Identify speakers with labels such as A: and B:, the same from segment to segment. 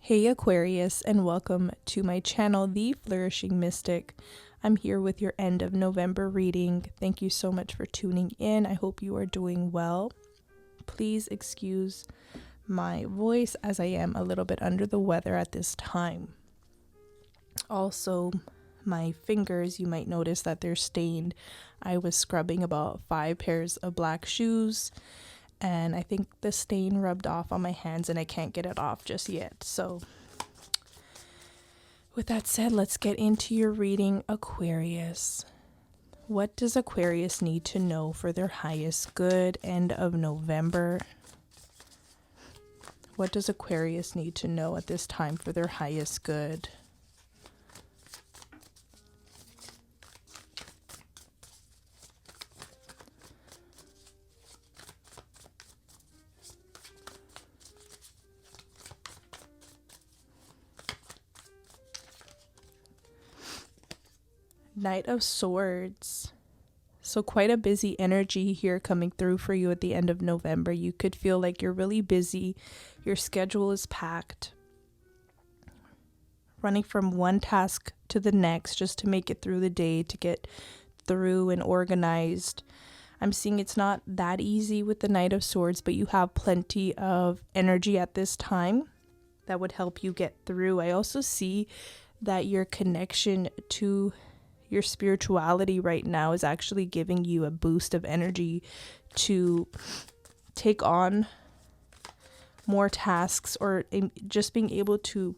A: Hey Aquarius, and welcome to my channel, The Flourishing Mystic. I'm here with your end of November reading. Thank you so much for tuning in. I hope you are doing well. Please excuse my voice as I am a little bit under the weather at this time. Also, my fingers, you might notice that they're stained. I was scrubbing about 5 pairs of black shoes, and I think the stain rubbed off on my hands and I can't get it off just yet. So with that said, let's get into your reading, Aquarius. What does Aquarius need to know for their highest good end of November? What does Aquarius need to know at this time for their highest good? Knight of Swords. So quite a busy energy here coming through for you at the end of November. You could feel like you're really busy. Your schedule is packed. Running from one task to the next just to make it through the day, to get through and organized. I'm seeing it's not that easy with the Knight of Swords, but you have plenty of energy at this time that would help you get through. I also see that your connection to your spirituality right now is actually giving you a boost of energy to take on more tasks, or just being able to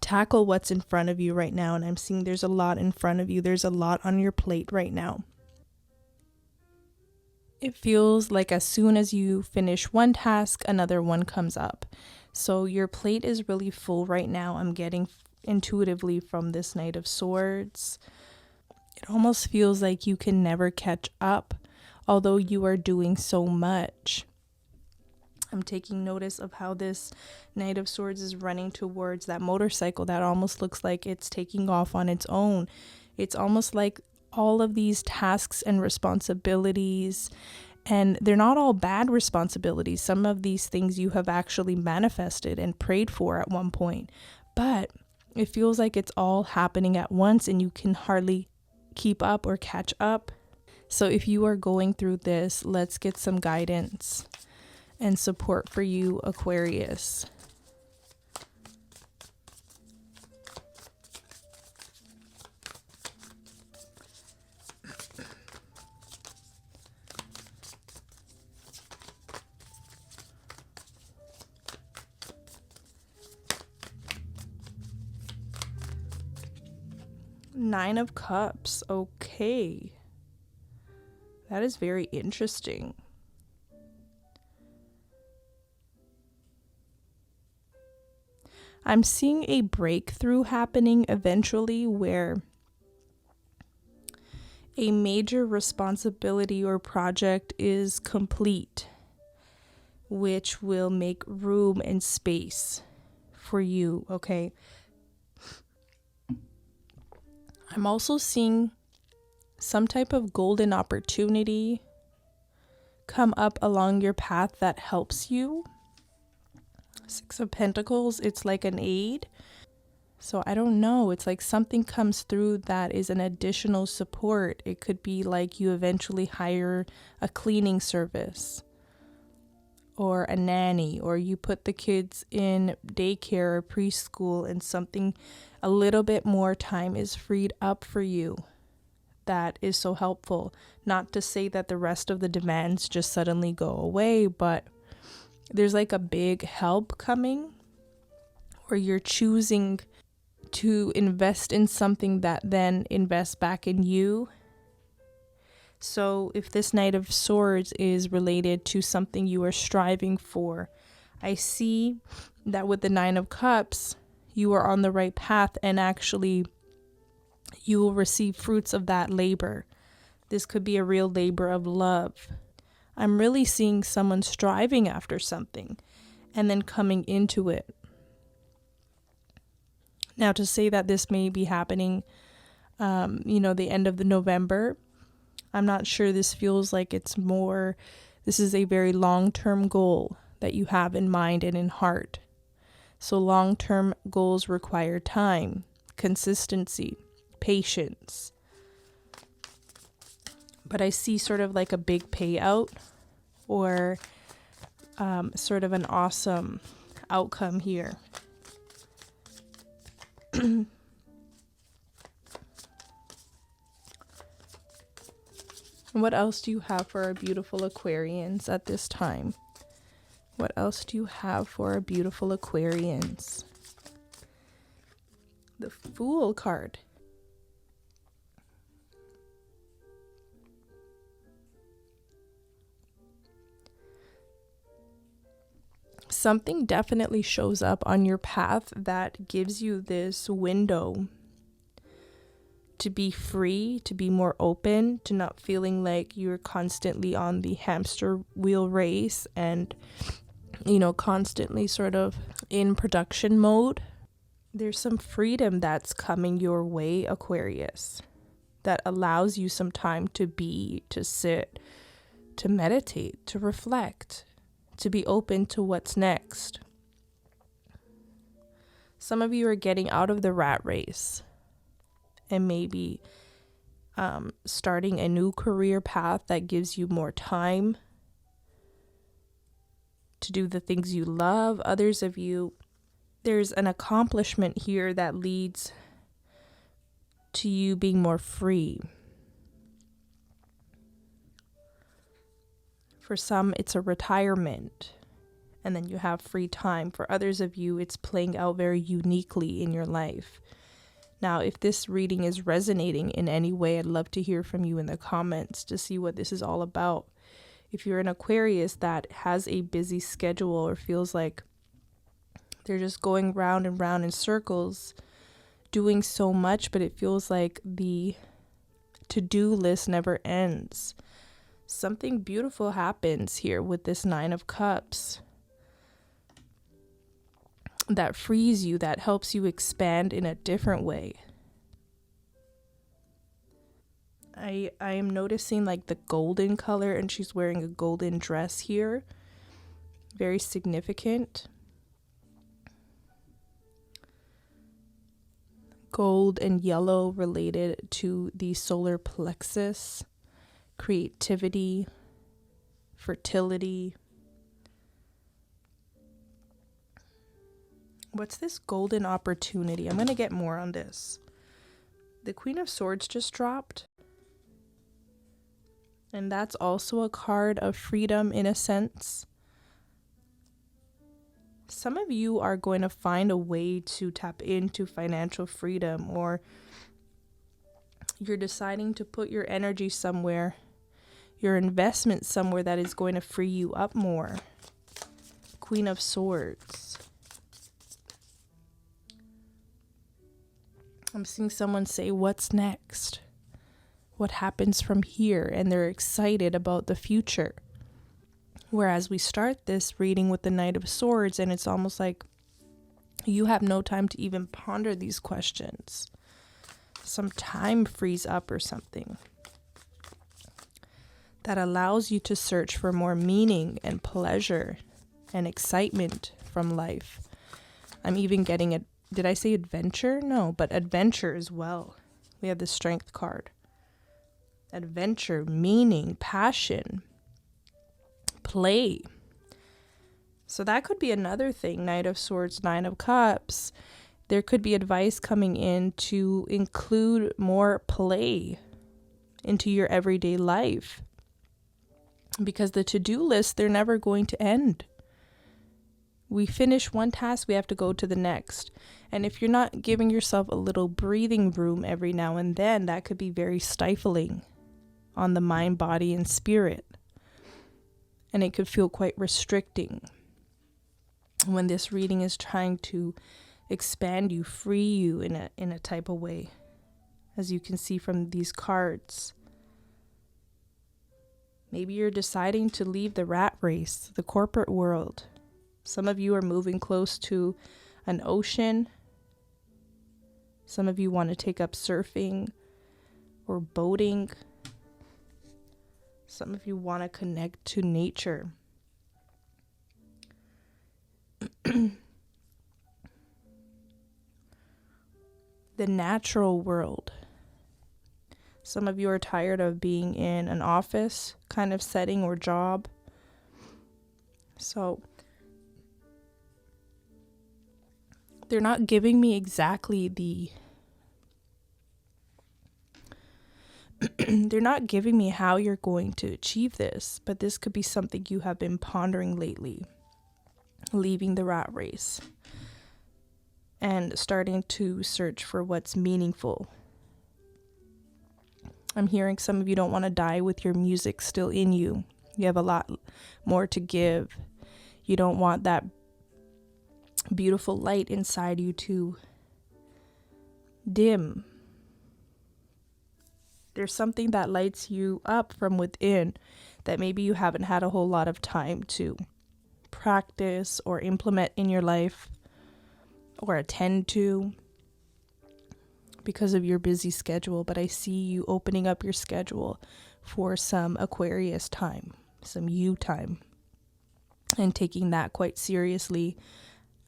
A: tackle what's in front of you right now. And I'm seeing there's a lot in front of you. There's a lot on your plate right now. It feels like as soon as you finish one task, another one comes up. So your plate is really full right now. I'm getting intuitively from this Knight of Swords. It almost feels like you can never catch up, although you are doing so much. I'm taking notice of how this Knight of Swords is running towards that motorcycle that almost looks like it's taking off on its own. It's almost like all of these tasks and responsibilities, and they're not all bad responsibilities. Some of these things you have actually manifested and prayed for at one point, but it feels like it's all happening at once and you can hardly keep up or catch up. So if you are going through this, let's get some guidance and support for you, Aquarius. Nine of Cups. Okay. That is very interesting. I'm seeing a breakthrough happening eventually where a major responsibility or project is complete, which will make room and space for you, okay? I'm also seeing some type of golden opportunity come up along your path that helps you. Six of Pentacles, it's like an aid. So I don't know, it's like something comes through that is an additional support. It could be like you eventually hire a cleaning service or a nanny, or you put the kids in daycare or preschool and something, a little bit more time is freed up for you. That is so helpful. Not to say that the rest of the demands just suddenly go away, but there's like a big help coming, or you're choosing to invest in something that then invests back in you. So if this Knight of Swords is related to something you are striving for, I see that with the Nine of Cups, you are on the right path, and actually you will receive fruits of that labor. This could be a real labor of love. I'm really seeing someone striving after something and then coming into it. Now, to say that this may be happening, the end of the November, I'm not sure. This feels like this is a very long-term goal that you have in mind and in heart. So long-term goals require time, consistency, patience. But I see sort of like a big payout or sort of an awesome outcome here. What else do you have for our beautiful Aquarians at this time? What else do you have for our beautiful Aquarians? The Fool card. Something definitely shows up on your path that gives you this window to be free, to be more open, to not feeling like you're constantly on the hamster wheel race and, constantly sort of in production mode. There's some freedom that's coming your way, Aquarius, that allows you some time to be, to sit, to meditate, to reflect, to be open to what's next. Some of you are getting out of the rat race and maybe starting a new career path that gives you more time to do the things you love. Others of you, there's an accomplishment here that leads to you being more free. For some, it's a retirement, and then you have free time. For others of you, it's playing out very uniquely in your life. Now, if this reading is resonating in any way, I'd love to hear from you in the comments to see what this is all about. If you're an Aquarius that has a busy schedule or feels like they're just going round and round in circles, doing so much, but it feels like the to-do list never ends. Something beautiful happens here with this Nine of Cups that frees you, that helps you expand in a different way. I am noticing like the golden color, and she's wearing a golden dress here. Very significant. Gold and yellow related to the solar plexus, creativity, fertility. What's this golden opportunity? I'm going to get more on this. The Queen of Swords just dropped. And that's also a card of freedom in a sense. Some of you are going to find a way to tap into financial freedom, or you're deciding to put your energy somewhere, your investment somewhere that is going to free you up more. Queen of Swords. I'm seeing someone say, what's next? What happens from here? And they're excited about the future. Whereas we start this reading with the Knight of Swords, and it's almost like you have no time to even ponder these questions. Some time frees up or something that allows you to search for more meaning and pleasure and excitement from life. I'm even getting it. Did I say adventure? No, but adventure as well. We have the Strength card. Adventure, meaning, passion, play. So that could be another thing. Knight of Swords, Nine of Cups. There could be advice coming in to include more play into your everyday life. Because the to-do list, they're never going to end. We finish one task, we have to go to the next. And if you're not giving yourself a little breathing room every now and then, that could be very stifling on the mind, body, and spirit. And it could feel quite restricting when this reading is trying to expand you, free you in a type of way, as you can see from these cards. Maybe you're deciding to leave the rat race, the corporate world. Some of you are moving close to an ocean. Some of you want to take up surfing or boating. Some of you want to connect to nature. the natural world. Some of you are tired of being in an office kind of setting or job. So they're not giving me exactly they're not giving me how you're going to achieve this, but this could be something you have been pondering lately. Leaving the rat race and starting to search for what's meaningful. I'm hearing some of you don't want to die with your music still in you. You have a lot more to give. You don't want that beautiful light inside you to dim. There's something that lights you up from within that maybe you haven't had a whole lot of time to practice or implement in your life or attend to because of your busy schedule. But I see you opening up your schedule for some Aquarius time, some you time, and taking that quite seriously,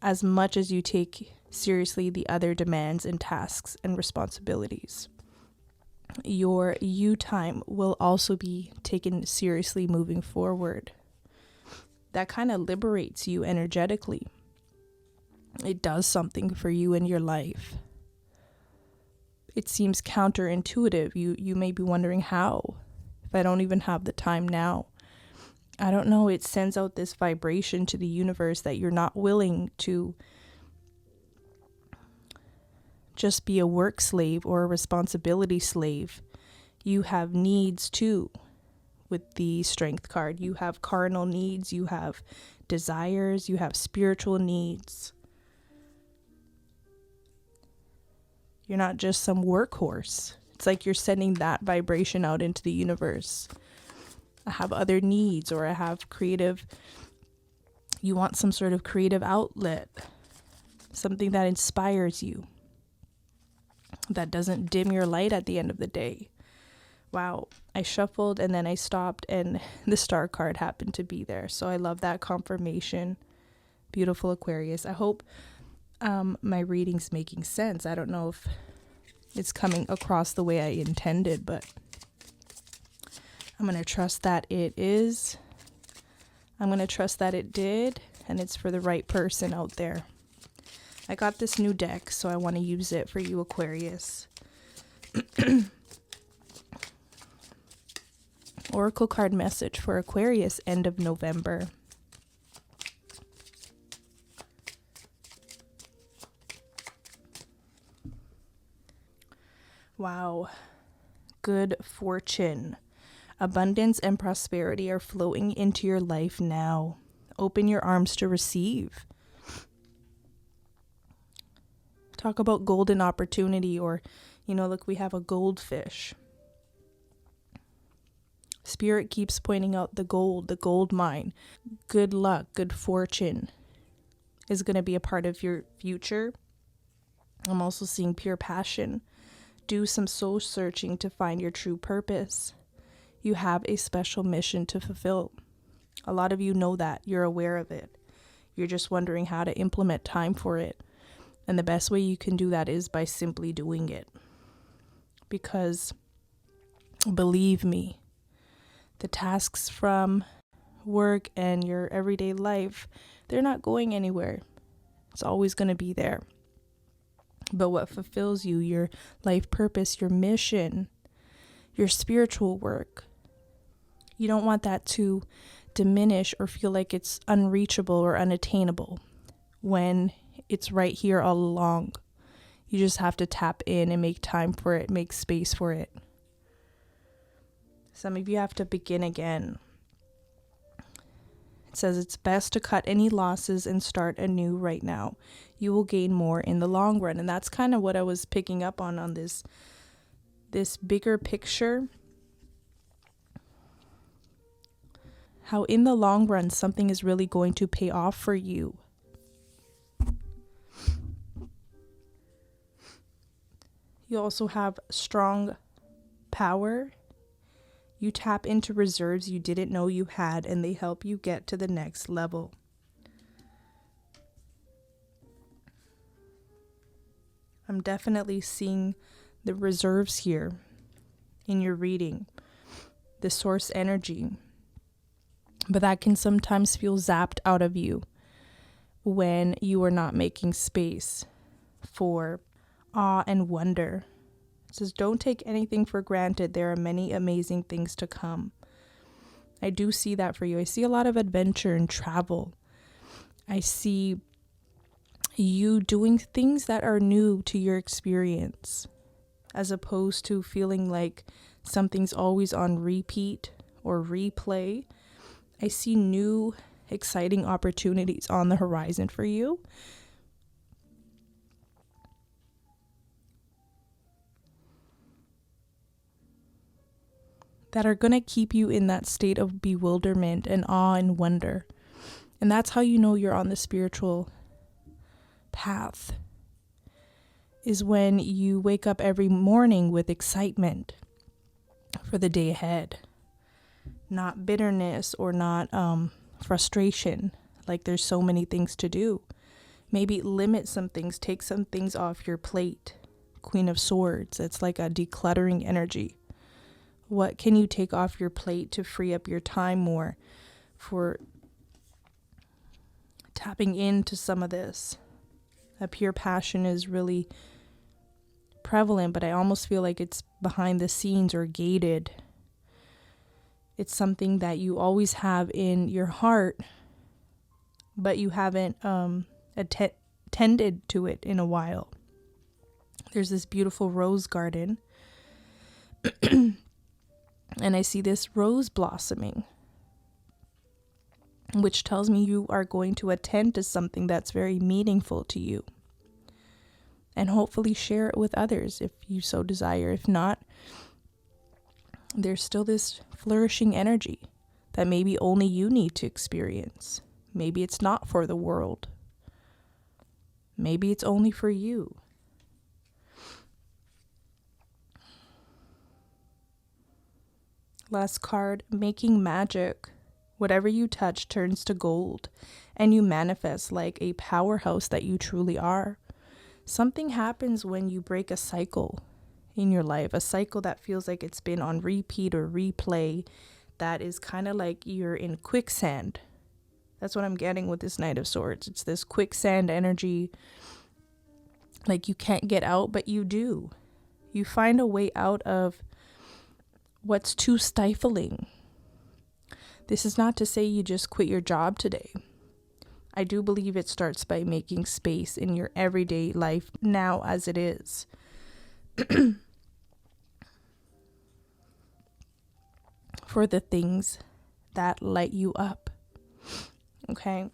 A: as much as you take seriously the other demands and tasks and responsibilities. Your you time will also be taken seriously moving forward. That kind of liberates you energetically. It does something for you in your life. It seems counterintuitive. You may be wondering how, if I don't even have the time now. I don't know. It sends out this vibration to the universe that you're not willing to just be a work slave or a responsibility slave. You have needs too. With the strength card, you have carnal needs, you have desires, you have spiritual needs. You're not just some workhorse. It's like you're sending that vibration out into the universe. I have other needs, or I have you want some sort of creative outlet, something that inspires you, that doesn't dim your light at the end of the day. Wow, I shuffled and then I stopped and the star card happened to be there. So I love that confirmation. Beautiful Aquarius. I hope my reading's making sense. I don't know if it's coming across the way I intended, but I'm going to trust that it is. I'm going to trust that it did, and it's for the right person out there. I got this new deck, so I want to use it for you, Aquarius. Oracle card message for Aquarius, end of November. Wow. Good fortune. Abundance and prosperity are flowing into your life now. Open your arms to receive. Talk about golden opportunity, or, look, we have a goldfish. Spirit keeps pointing out the gold mine. Good luck, good fortune is going to be a part of your future. I'm also seeing pure passion. Do some soul searching to find your true purpose. You have a special mission to fulfill. A lot of you know that. You're aware of it. You're just wondering how to implement time for it. And the best way you can do that is by simply doing it. Because believe me, the tasks from work and your everyday life, they're not going anywhere. It's always going to be there. But what fulfills you, your life purpose, your mission, your spiritual work, you don't want that to diminish or feel like it's unreachable or unattainable when it's right here all along. You just have to tap in and make time for it, make space for it. Some of you have to begin again. It says it's best to cut any losses and start anew right now. You will gain more in the long run. And that's kind of what I was picking up on this bigger picture. How in the long run, something is really going to pay off for you. You also have strong power. You tap into reserves you didn't know you had, and they help you get to the next level. I'm definitely seeing the reserves here in your reading, the source energy. But that can sometimes feel zapped out of you when you are not making space for awe and wonder. It says, don't take anything for granted. There are many amazing things to come. I do see that for you. I see a lot of adventure and travel. I see you doing things that are new to your experience, as opposed to feeling like something's always on repeat or replay. I see new, exciting opportunities on the horizon for you. That are going to keep you in that state of bewilderment and awe and wonder. And that's how you know you're on the spiritual path, is when you wake up every morning with excitement for the day ahead. Not bitterness or not frustration, like there's so many things to do. Maybe limit some things, take some things off your plate. Queen of Swords, it's like a decluttering energy. What can you take off your plate to free up your time more for tapping into some of this? A pure passion is really prevalent, but I almost feel like it's behind the scenes or gated. It's something that you always have in your heart, but you haven't tended to it in a while. There's this beautiful rose garden, and I see this rose blossoming, which tells me you are going to attend to something that's very meaningful to you, and hopefully share it with others if you so desire. If not, there's still this flourishing energy that maybe only you need to experience. Maybe it's not for the world. Maybe it's only for you. Last card, making magic. Whatever you touch turns to gold, and you manifest like a powerhouse that you truly are. Something happens when you break a cycle in your life, a cycle that feels like it's been on repeat or replay, that is kind of like you're in quicksand. That's what I'm getting with this Knight of Swords. It's this quicksand energy, like you can't get out, but you do. You find a way out of what's too stifling. This is not to say you just quit your job today. I do believe it starts by making space in your everyday life now as it is. For the things that light you up. Okay?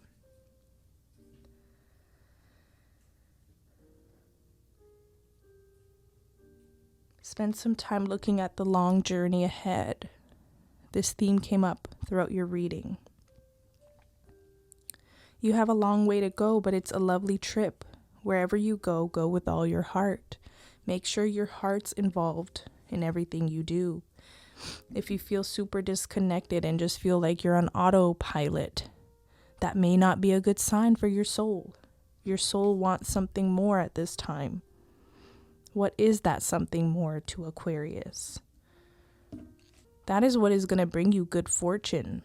A: Spend some time looking at the long journey ahead. This theme came up throughout your reading. You have a long way to go, but it's a lovely trip. Wherever you go, go with all your heart. Make sure your heart's involved in everything you do. If you feel super disconnected and just feel like you're on autopilot, that may not be a good sign for your soul. Your soul wants something more at this time. What is that something more to Aquarius? That is what is going to bring you good fortune,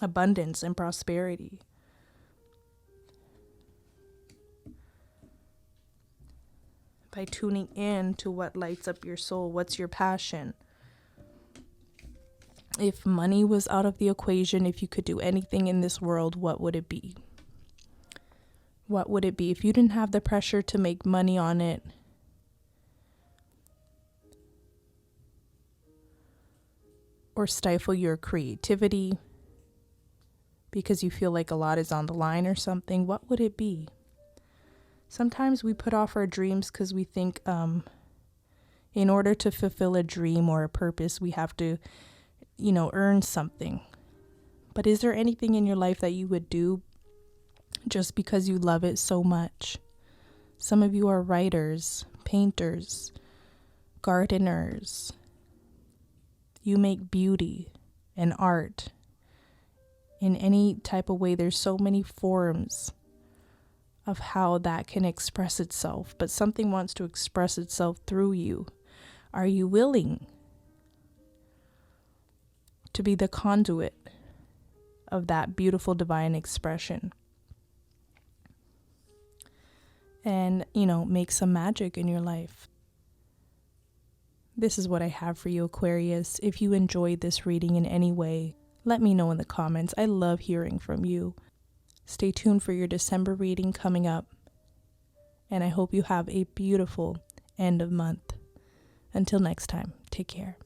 A: abundance, and prosperity. By tuning in to what lights up your soul, what's your passion? If money was out of the equation, if you could do anything in this world, what would it be? What would it be if you didn't have the pressure to make money on it? Or stifle your creativity because you feel like a lot is on the line or something, what would it be? Sometimes we put off our dreams because we think in order to fulfill a dream or a purpose, we have to, earn something. But is there anything in your life that you would do just because you love it so much? Some of you are writers, painters, gardeners. You make beauty and art in any type of way. There's so many forms of how that can express itself, but something wants to express itself through you. Are you willing to be the conduit of that beautiful divine expression? And, make some magic in your life. This is what I have for you, Aquarius. If you enjoyed this reading in any way, let me know in the comments. I love hearing from you. Stay tuned for your December reading coming up. And I hope you have a beautiful end of month. Until next time, take care.